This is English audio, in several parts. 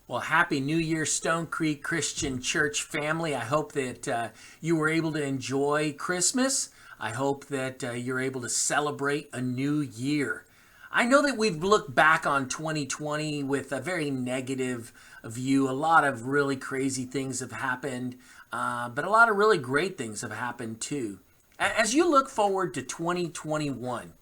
Well, Happy New Year, Stonecreek Christian Church family. I hope that you were able to enjoy Christmas. I hope that you're able to celebrate a new year. I know that we've looked back on 2020 with a very negative view. A lot of really crazy things have happened, but a lot of really great things have happened too. As you look forward to 2021,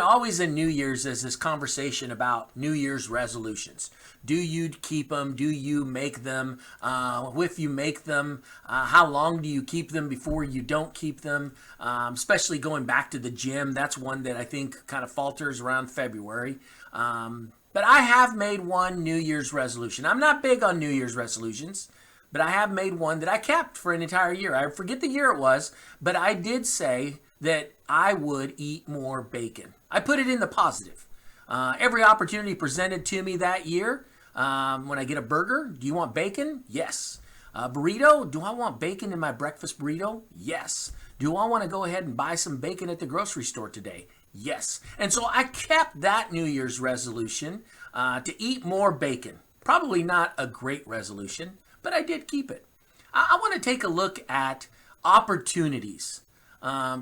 always in New Year's, there's this conversation about New Year's resolutions. Do you keep them? Do you make them? If you make them, how long do you keep them before you don't keep them? Especially going back to the gym, that's one that I think kind of falters around February. But I have made one New Year's resolution. I'm not big on New Year's resolutions, but I have made one that I kept for an entire year. I forget the year it was, but I did say that I would eat more bacon. I put it in the positive. Every opportunity presented to me that year, when I get a burger, do you want bacon? Yes. Burrito, do I want bacon in my breakfast burrito? Yes. Do I want to go ahead and buy some bacon at the grocery store today? Yes. And so I kept that New Year's resolution to eat more bacon. Probably not a great resolution, but I did keep it. I want to take a look at opportunities.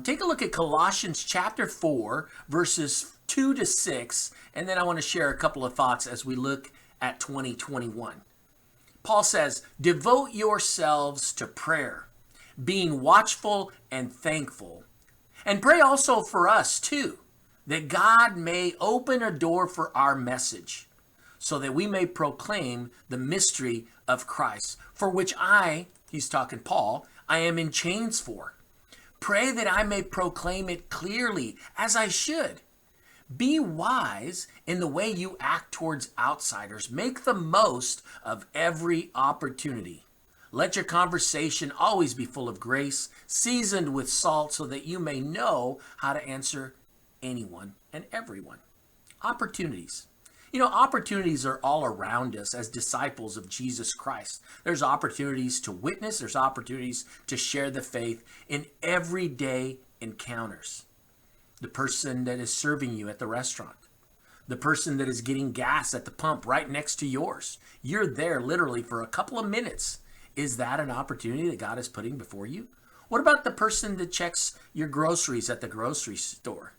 Take a look at Colossians chapter 4, verses 2 to 6, and then I want to share a couple of thoughts as we look at 2021. Paul says, devote yourselves to prayer, being watchful and thankful. And pray also for us too, that God may open a door for our message, so that we may proclaim the mystery of Christ, for which he's talking Paul, I am in chains for. Pray that I may proclaim it clearly, as I should. Be wise in the way you act towards outsiders. Make the most of every opportunity. Let your conversation always be full of grace, seasoned with salt, so that you may know how to answer anyone and everyone. Opportunities. Opportunities are all around us as disciples of Jesus Christ. There's opportunities to witness. There's opportunities to share the faith in everyday encounters. The person that is serving you at the restaurant. The person that is getting gas at the pump right next to yours. You're there literally for a couple of minutes. Is that an opportunity that God is putting before you? What about the person that checks your groceries at the grocery store?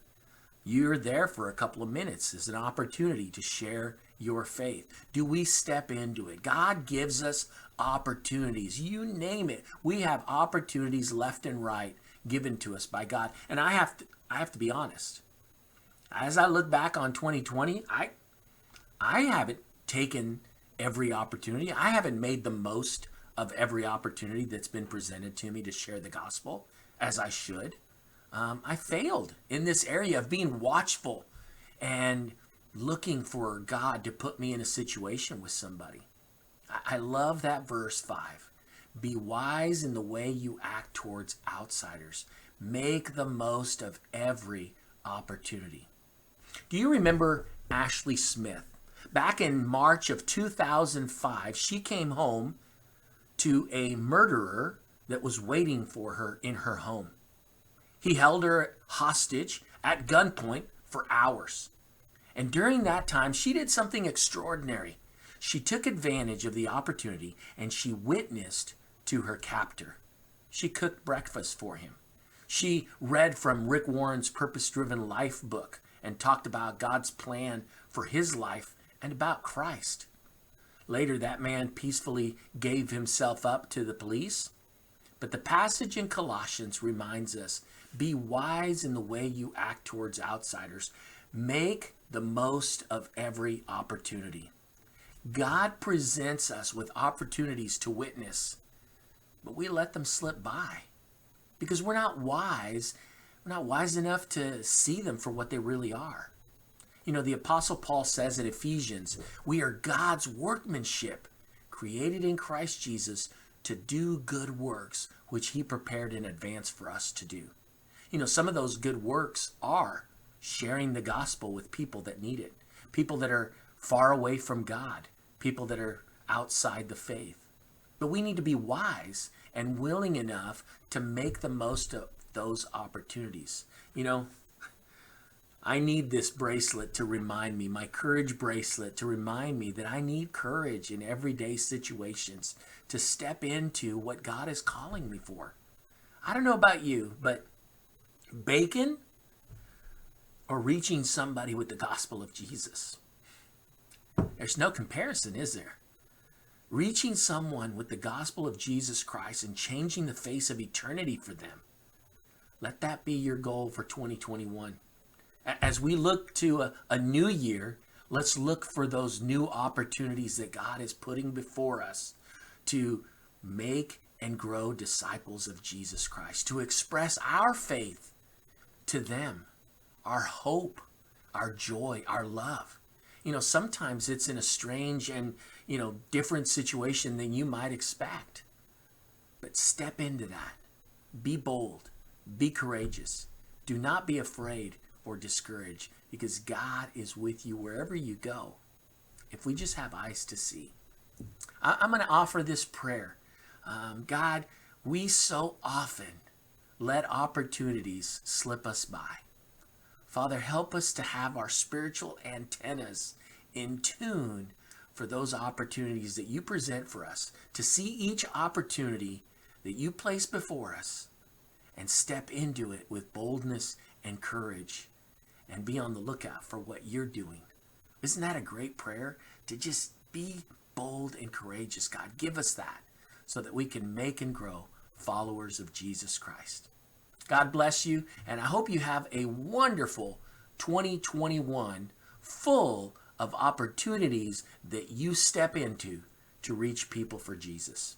You're there for a couple of minutes as an opportunity to share your faith. Do we step into it? God gives us opportunities. You name it. We have opportunities left and right given to us by God. And I have to be honest. As I look back on 2020, I haven't taken every opportunity. I haven't made the most of every opportunity that's been presented to me to share the gospel as I should. I failed in this area of being watchful and looking for God to put me in a situation with somebody. I love that verse 5. Be wise in the way you act towards outsiders. Make the most of every opportunity. Do you remember Ashley Smith? Back in March of 2005, she came home to a murderer that was waiting for her in her home. He held her hostage at gunpoint for hours. And during that time, she did something extraordinary. She took advantage of the opportunity and she witnessed to her captor. She cooked breakfast for him. She read from Rick Warren's Purpose-Driven Life book and talked about God's plan for his life and about Christ. Later, that man peacefully gave himself up to the police. But the passage in Colossians reminds us, be wise in the way you act towards outsiders. Make the most of every opportunity. God presents us with opportunities to witness, but we let them slip by because we're not wise. We're not wise enough to see them for what they really are. The Apostle Paul says in Ephesians, we are God's workmanship, created in Christ Jesus to do good works, which he prepared in advance for us to do. Some of those good works are sharing the gospel with people that need it, people that are far away from God, people that are outside the faith. But we need to be wise and willing enough to make the most of those opportunities. I need this bracelet to remind me, my courage bracelet to remind me that I need courage in everyday situations to step into what God is calling me for. I don't know about you, but bacon or reaching somebody with the gospel of Jesus? There's no comparison, is there? Reaching someone with the gospel of Jesus Christ and changing the face of eternity for them. Let that be your goal for 2021. As we look to a new year, let's look for those new opportunities that God is putting before us to make and grow disciples of Jesus Christ, to express our faith to them, our hope, our joy, our love. Sometimes it's in a strange and, different situation than you might expect. But step into that. Be bold. Be courageous. Do not be afraid or discouraged, because God is with you wherever you go, if we just have eyes to see. I'm going to offer this prayer. God, we so often let opportunities slip us by. Father, help us to have our spiritual antennas in tune for those opportunities that you present for us, to see each opportunity that you place before us and step into it with boldness and courage and be on the lookout for what you're doing. Isn't that a great prayer? To just be bold and courageous. God, give us that so that we can make and grow followers of Jesus Christ. God bless you, and I hope you have a wonderful 2021 full of opportunities that you step into to reach people for Jesus.